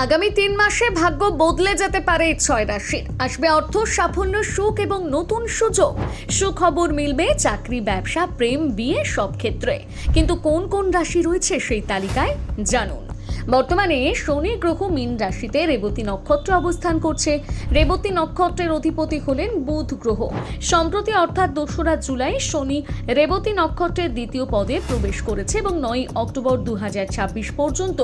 আগামী 3 মাসে ভাগ্য বদলে যেতে পারে এই 6 রাশির। আসবে অর্থ, সাফল্য, সুখ এবং নতুন সুযোগ। সুখবর মিলবে চাকরি, ব্যবসা, প্রেম, বিয়ে সব ক্ষেত্রে। কিন্তু কোন কোন রাশি রয়েছে সেই তালিকায় জানুন। বর্তমানে শনি গ্রহ মীন রাশিতে রেবতী নক্ষত্র অবস্থান করছে। রেবতী নক্ষত্রের অধিপতি হলেন বুধ গ্রহ। সম্প্রতি অর্থাৎ 2রা জুলাই শনি রেবতী নক্ষত্রের দ্বিতীয় পদে প্রবেশ করেছে এবং 9 অক্টোবর 2026 পর্যন্ত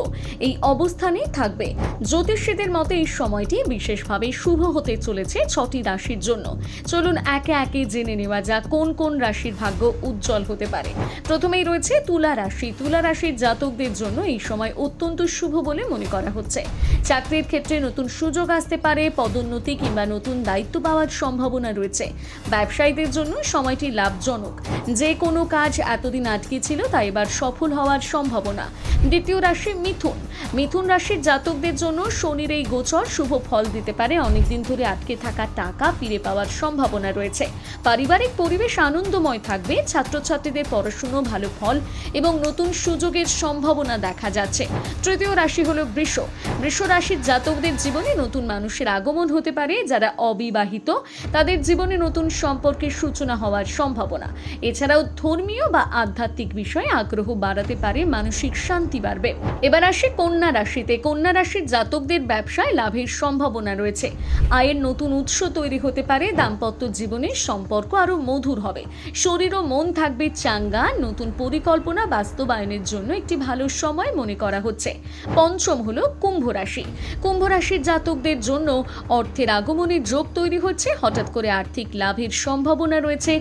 এই অবস্থানেই থাকবে। জ্যোতিষীদের মতে এই সময়টি বিশেষভাবে শুভ হতে চলেছে 6টি রাশির জন্য। চলুন একে একে জেনে নেওয়া যাক কোন কোন রাশির ভাগ্য উজ্জ্বল হতে পারে। প্রথমেই রয়েছে তুলা রাশি। তুলা রাশির জাতকদের জন্য এই সময় অত্যন্ত শুভ বলে মনে করা হচ্ছে। চাকরির ক্ষেত্রে নতুন সুযোগ আসতে পারে, পদোন্নতি কিংবা নতুন দায়িত্ব পাওয়ার সম্ভাবনা রয়েছে। ব্যবসায়ীদের জন্য সময়টি লাভজনক। যে কোনো কাজ এতদিন আটকে ছিল তা এবার সফল হওয়ার সম্ভাবনা। দ্বিতীয় রাশি মিথুন। মিথুন রাশির জাতকদের জন্য শনির এই গোচর শুভ ফল দিতে পারে। অনেকদিন ধরে আটকে থাকা টাকা ফিরে পাওয়ার সম্ভাবনা রয়েছে। পারিবারিক পরিবেশ আনন্দময় থাকবে। ছাত্রছাত্রীদের পড়াশুনো ভালো ফল এবং নতুন সুযোগের সম্ভাবনা দেখা যাচ্ছে। তৃতীয় রাশি হলো বৃষ। বৃষ রাশির জাতকদের জীবনে নতুন মানুষের আগমন হতে পারে। যারা অবিবাহিত তাদের জীবনে নতুন সম্পর্কের সূচনা হওয়ার সম্ভাবনা। এছাড়াও ধর্মীয় বা আধ্যাত্মিক বিষয়ে আগ্রহ বাড়াতে পারে, মানসিক শান্তি বাড়বে। এবার আসে কন্যা রাশিতে। কন্যা রাশির জাতকদের ব্যবসায় লাভের সম্ভাবনা রয়েছে। আয়ের নতুন উৎস তৈরি হতে পারে। দাম্পত্য জীবনের সম্পর্ক আরো মধুর হবে। শরীর ও মন থাকবে চাঙ্গা। নতুন পরিকল্পনা বাস্তবায়নের জন্য একটি ভালো সময় মনে করা হচ্ছে। পঞ্চম হলো কুম্ভ রাশি। কুম্ভ রাশির জাতকদের জন্য অর্থের আগমনের যোগ তৈরি হচ্ছে। হঠাৎ করে আর্থিক লাভের সম্ভাবনা রয়েছে।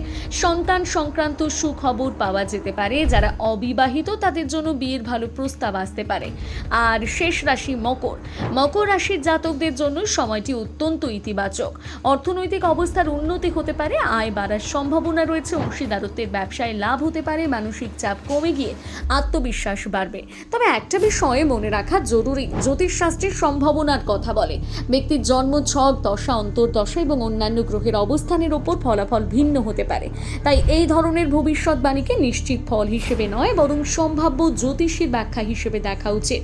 সন্তান সংক্রান্ত সুখবর পাওয়া যেতে পারে। যারা অবিবাহিত তাদের জন্য বিয়ের ভালো প্রস্তাব আসতে পারে। আর শেষ রাশি মকর। মকর রাশির জাতকদের জন্য সময়টি অত্যন্ত ইতিবাচক। অর্থনৈতিক অবস্থার উন্নতি হতে পারে। আয় বাড়ার সম্ভাবনা রয়েছে। অংশীদারত্বের ব্যবসায় লাভ হতে পারে। মানসিক চাপ কমে গিয়ে আত্মবিশ্বাস বাড়বে। তবে একটা বিষয়ে মনে রাখা জরুরি, জ্যোতিষশাস্ত্রের সম্ভাবনার কথা বলে। ব্যক্তির জন্ম ছক, দশা, অন্তর্দশা এবং অন্যান্য গ্রহের অবস্থানের ওপর ফলাফল ভিন্ন হতে পারে। তাই এই ধরনের ভবিষ্যৎবাণীকে নিশ্চিত ফল হিসেবে নয় বরং সম্ভাব্য জ্যোতিষীর ব্যাখ্যা হিসেবে দেখা উচিত।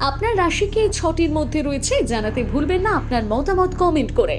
আপনার রাশি কি এই 6টির মধ্যে রয়েছে? জানাতে ভুলবেন না আপনার মতামত কমেন্ট করে।